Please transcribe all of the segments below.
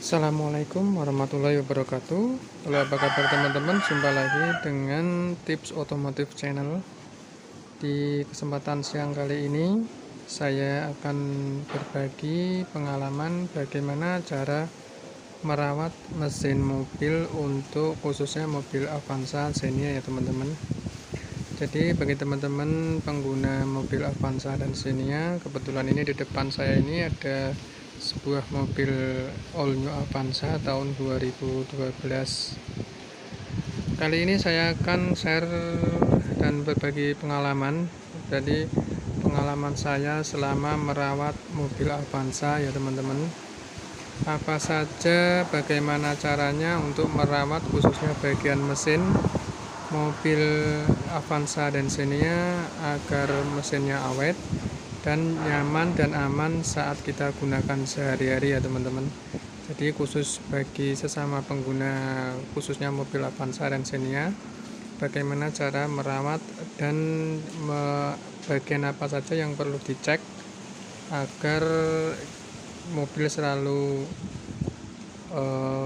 Assalamualaikum warahmatullahi wabarakatuh. Halo, apa kabar teman-teman? Jumpa lagi dengan tips otomotif channel. Di kesempatan siang kali ini saya akan berbagi pengalaman bagaimana cara merawat mesin mobil untuk khususnya mobil Avanza Xenia ya teman-teman. Jadi bagi teman-teman pengguna mobil Avanza dan Xenia, kebetulan ini di depan saya ini ada sebuah mobil all new Avanza tahun 2012. Kali ini saya akan share dan berbagi pengalaman. Jadi pengalaman saya selama merawat mobil Avanza ya teman-teman. Apa saja, bagaimana caranya untuk merawat khususnya bagian mesin mobil Avanza dan Xenia agar mesinnya awet dan nyaman dan aman saat kita gunakan sehari-hari ya teman-teman. Jadi khusus bagi sesama pengguna khususnya mobil Avanza dan Xenia, bagaimana cara merawat dan bagian apa saja yang perlu dicek agar mobil selalu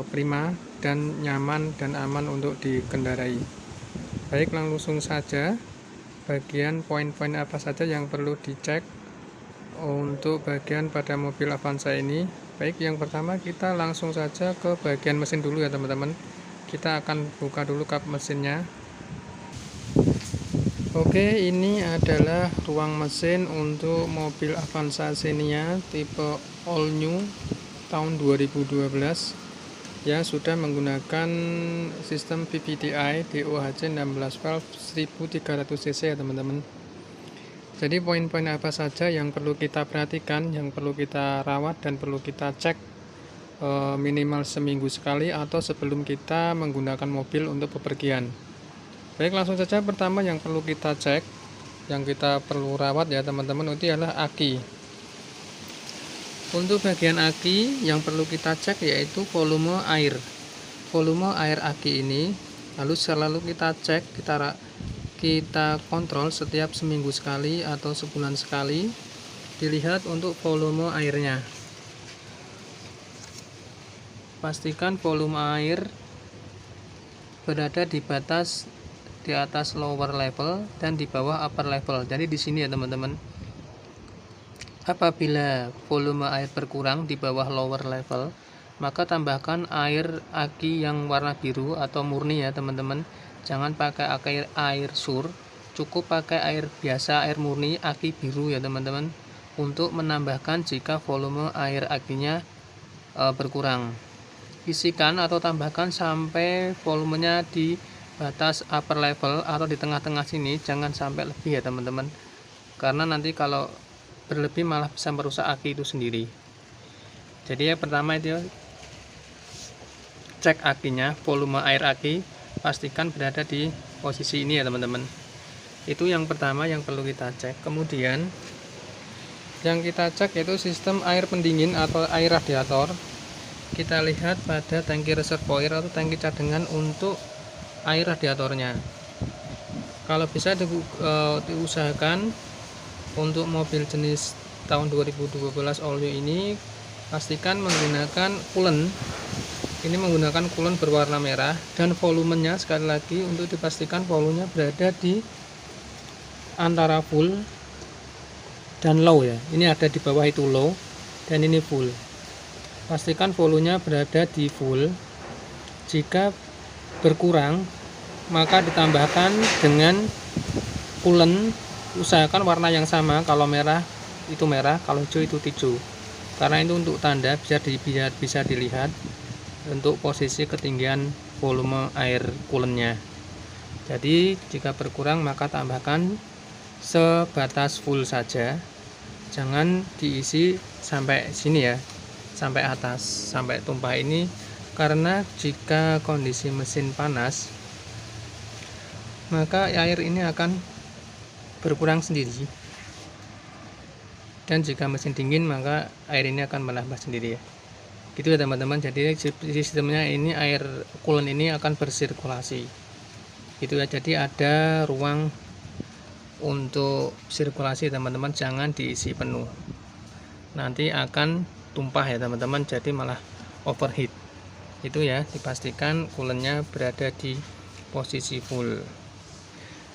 prima dan nyaman dan aman untuk dikendarai. Baik, langsung saja bagian poin-poin apa saja yang perlu dicek untuk bagian pada mobil Avanza ini. Baik, yang pertama kita langsung saja ke bagian mesin dulu ya teman-teman. Kita akan buka dulu kap mesinnya. Oke, ini adalah ruang mesin untuk mobil Avanza Xenia tipe all new tahun 2012 ya, sudah menggunakan sistem VVTi DOHC 16 valve 1300 cc ya teman-teman. Jadi poin-poin apa saja yang perlu kita perhatikan, yang perlu kita rawat dan perlu kita cek minimal seminggu sekali atau sebelum kita menggunakan mobil untuk bepergian. Baik, langsung saja. Pertama yang perlu kita cek, yang kita perlu rawat ya teman-teman, itu adalah aki. Untuk bagian aki yang perlu kita cek yaitu volume air. Volume air aki ini lalu selalu kita cek, kita kontrol setiap seminggu sekali atau sebulan sekali. Dilihat untuk volume airnya. Pastikan volume air berada di batas di atas lower level dan di bawah upper level. Jadi di sini ya teman-teman. Apabila volume air berkurang di bawah lower level, maka tambahkan air aki yang warna biru atau murni ya teman-teman. Jangan pakai air sur, cukup pakai air biasa, air murni aki biru ya teman-teman, untuk menambahkan jika volume air akinya berkurang. Isikan atau tambahkan sampai volumenya di batas upper level atau di tengah-tengah sini, jangan sampai lebih ya teman-teman, karena nanti kalau berlebih malah bisa merusak aki itu sendiri. Jadi ya pertama itu cek akinya, volume air aki, pastikan berada di posisi ini ya teman-teman. Itu yang pertama yang perlu kita cek. Kemudian yang kita cek yaitu sistem air pendingin atau air radiator. Kita lihat pada tangki reservoir atau tangki cadangan untuk air radiatornya. Kalau bisa diusahakan untuk mobil jenis tahun 2012 all new ini, pastikan menggunakan coolant. Ini menggunakan coolant berwarna merah dan volumenya sekali lagi untuk dipastikan volumenya berada di antara full dan low ya. Ini ada di bawah itu low dan ini full. Pastikan volumenya berada di full. Jika berkurang maka ditambahkan dengan coolant. Usahakan warna yang sama, kalau merah itu merah, kalau hijau itu hijau, karena itu untuk tanda bisa dilihat untuk posisi ketinggian volume air coolantnya. Jadi jika berkurang maka tambahkan sebatas full saja, jangan diisi sampai sini ya, sampai atas, sampai tumpah ini, karena jika kondisi mesin panas maka air ini akan berkurang sendiri, dan jika mesin dingin maka air ini akan menambah sendiri ya. Gitu ya teman-teman. Jadi sistemnya ini air coolant ini akan bersirkulasi gitu ya. Jadi ada ruang untuk sirkulasi teman-teman, jangan diisi penuh, nanti akan tumpah ya teman-teman, jadi malah overheat. Itu ya, dipastikan coolant-nya berada di posisi full.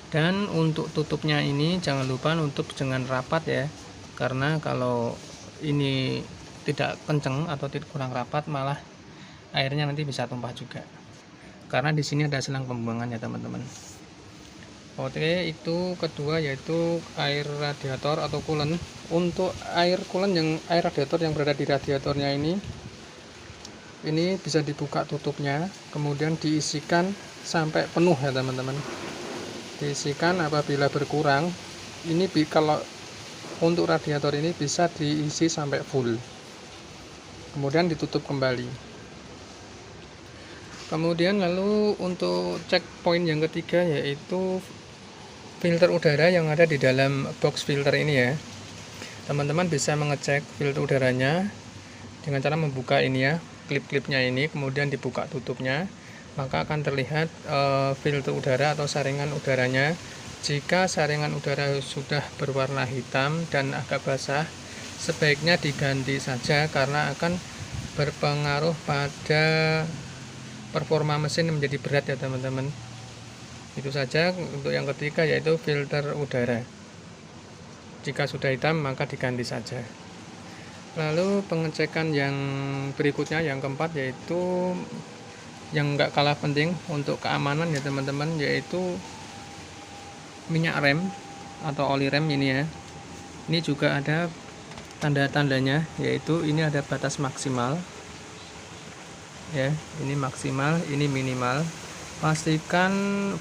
Dan untuk tutupnya ini jangan lupa nutup dengan rapat ya, karena kalau ini tidak kenceng atau tidak kurang rapat malah airnya nanti bisa tumpah juga, karena di sini ada selang pembuangan ya teman-teman. Oke, itu kedua yaitu air radiator atau coolant. Untuk air coolant air radiator yang berada di radiatornya ini bisa dibuka tutupnya, kemudian diisikan sampai penuh ya teman-teman. Diisikan, apabila berkurang ini kalau untuk radiator ini bisa diisi sampai full, kemudian ditutup kembali. Kemudian lalu untuk cek poin yang ketiga yaitu filter udara yang ada di dalam box filter ini ya. Teman-teman bisa mengecek filter udaranya dengan cara membuka ini ya, klip-klipnya ini, kemudian dibuka tutupnya, maka akan terlihat filter udara atau saringan udaranya. Jika saringan udara sudah berwarna hitam dan agak basah, sebaiknya diganti saja karena akan berpengaruh pada performa mesin menjadi berat ya teman-teman. Itu saja untuk yang ketiga yaitu filter udara. Jika sudah hitam maka diganti saja. Lalu pengecekan yang berikutnya yang keempat yaitu yang enggak kalah penting untuk keamanan ya teman-teman, yaitu minyak rem atau oli rem ini ya. Ini juga ada tanda-tandanya, yaitu ini ada batas maksimal ya, ini maksimal, ini minimal. Pastikan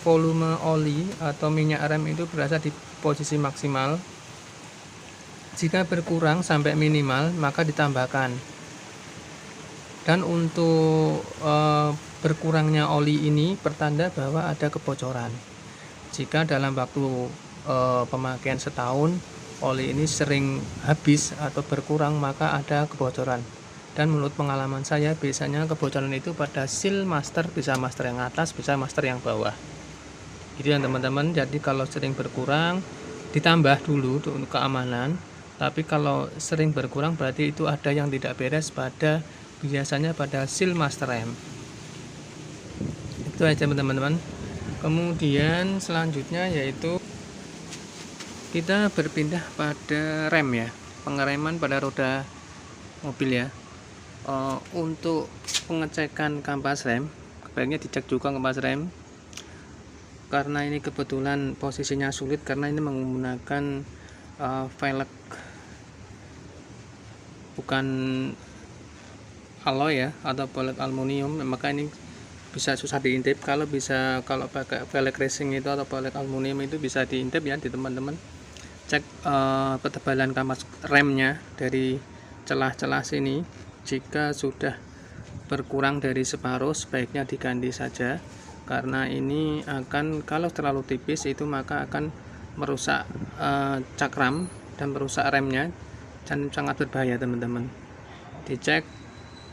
volume oli atau minyak rem itu berada di posisi maksimal. Jika berkurang sampai minimal maka ditambahkan. Dan untuk berkurangnya oli ini pertanda bahwa ada kebocoran. Jika dalam waktu pemakaian setahun oli ini sering habis atau berkurang maka ada kebocoran. Dan menurut pengalaman saya biasanya kebocoran itu pada seal master, bisa master yang atas, bisa master yang bawah. Gitu ya teman-teman. Jadi kalau sering berkurang ditambah dulu untuk keamanan. Tapi kalau sering berkurang berarti itu ada yang tidak beres biasanya pada seal master rem. Itu aja teman-teman. Kemudian selanjutnya yaitu kita berpindah pada rem ya, pengereman pada roda mobil ya. Untuk pengecekan kampas rem sebaiknya dicek juga kampas rem, karena ini kebetulan posisinya sulit karena ini menggunakan velg bukan alloy ya atau velg aluminium, maka ini bisa susah diintip. Kalau pakai velg racing itu atau velg aluminium itu bisa diintip ya di teman-teman. Cek ketebalan kampas remnya dari celah-celah sini. Jika sudah berkurang dari separuh sebaiknya diganti saja, karena ini akan, kalau terlalu tipis itu maka akan merusak cakram dan merusak remnya dan sangat berbahaya teman-teman. Dicek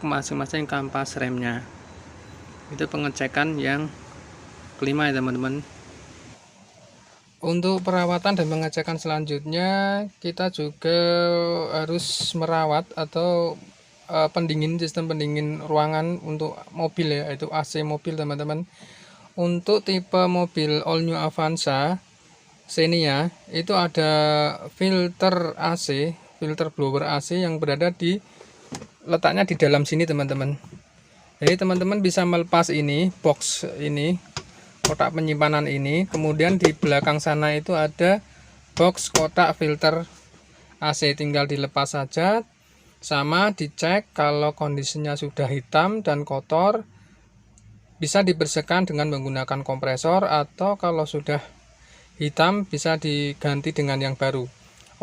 masing-masing kampas remnya. Itu pengecekan yang kelima ya teman-teman. Untuk perawatan dan pengecekan selanjutnya kita juga harus merawat atau sistem pendingin ruangan untuk mobil ya, yaitu AC mobil teman-teman. Untuk tipe mobil All New Avanza Xenia itu ada filter AC, filter blower AC yang berada letaknya di dalam sini teman-teman. Jadi teman-teman bisa melepas ini, box ini, kotak penyimpanan ini, kemudian di belakang sana itu ada box kotak filter AC, tinggal dilepas saja. Sama dicek kalau kondisinya sudah hitam dan kotor, bisa dibersihkan dengan menggunakan kompresor, atau kalau sudah hitam bisa diganti dengan yang baru.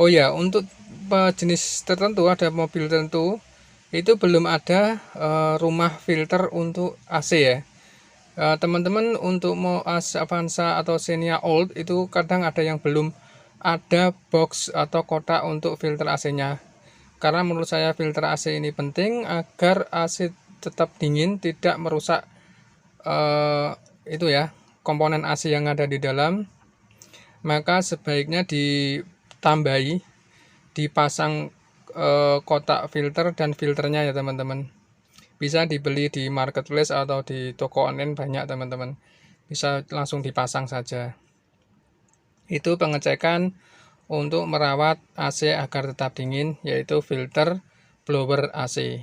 Oh ya, untuk jenis tertentu, ada mobil tertentu itu belum ada rumah filter untuk AC ya. Teman-teman untuk mau Avanza atau Xenia Old itu kadang ada yang belum ada box atau kotak untuk filter AC-nya. Karena menurut saya filter AC ini penting agar AC tetap dingin, tidak merusak itu ya, komponen AC yang ada di dalam. Maka sebaiknya ditambahi, dipasang kotak filter dan filternya ya teman-teman. Bisa dibeli di marketplace atau di toko online banyak teman-teman. Bisa langsung dipasang saja. Itu pengecekan untuk merawat AC agar tetap dingin, yaitu filter blower AC.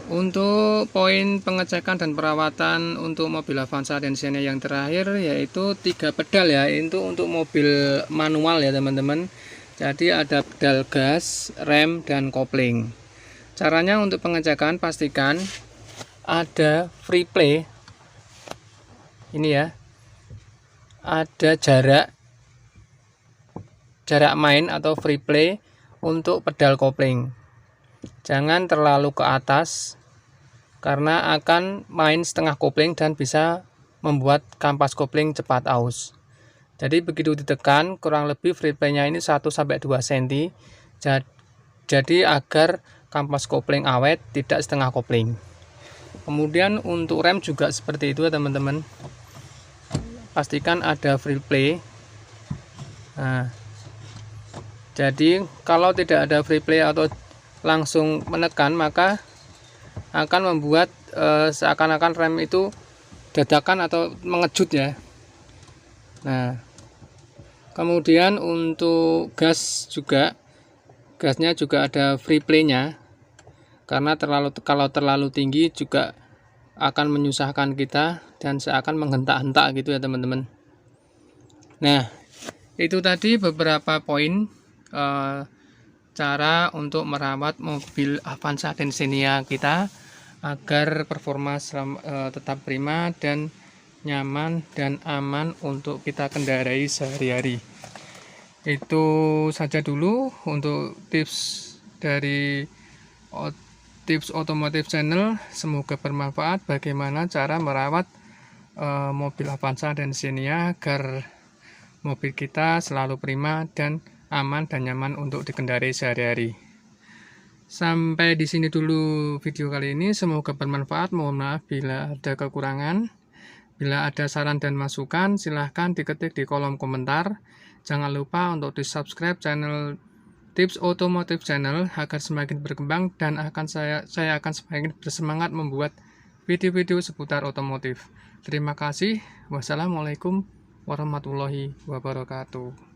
Untuk poin pengecekan dan perawatan untuk mobil Avanza dan Xenia yang terakhir, yaitu 3 pedal ya. Itu untuk mobil manual ya teman-teman. Jadi ada pedal gas, rem, dan kopling. Caranya untuk pengecekan, pastikan ada free play. Ini ya, ada jarak main atau free play untuk pedal kopling. Jangan terlalu ke atas karena akan main setengah kopling dan bisa membuat kampas kopling cepat aus. Jadi begitu ditekan, kurang lebih free play-nya ini 1-2 cm. Jadi agar kampas kopling awet, tidak setengah kopling. Kemudian untuk rem juga seperti itu ya teman-teman. Pastikan ada free play. Nah, jadi kalau tidak ada free play atau langsung menekan, maka akan membuat seakan-akan rem itu dadakan atau mengejut ya. Nah, kemudian untuk gas juga, gasnya juga ada free play-nya. Karena kalau terlalu tinggi juga akan menyusahkan kita dan seakan menghentak-hentak gitu ya teman-teman. Nah, itu tadi beberapa poin cara untuk merawat mobil Avanza dan Xenia kita agar performa tetap prima dan nyaman dan aman untuk kita kendarai sehari-hari. Itu saja dulu untuk tips dari Tips Otomotif Channel. Semoga bermanfaat bagaimana cara merawat mobil Avanza dan Xenia agar mobil kita selalu prima dan aman dan nyaman untuk dikendarai sehari-hari. Sampai di sini dulu video kali ini, semoga bermanfaat. Mohon maaf bila ada kekurangan. Bila ada saran dan masukan, silahkan diketik di kolom komentar. Jangan lupa untuk di-subscribe channel Tips Otomotif Channel agar semakin berkembang dan saya akan semakin bersemangat membuat video-video seputar otomotif. Terima kasih. Wassalamualaikum warahmatullahi wabarakatuh.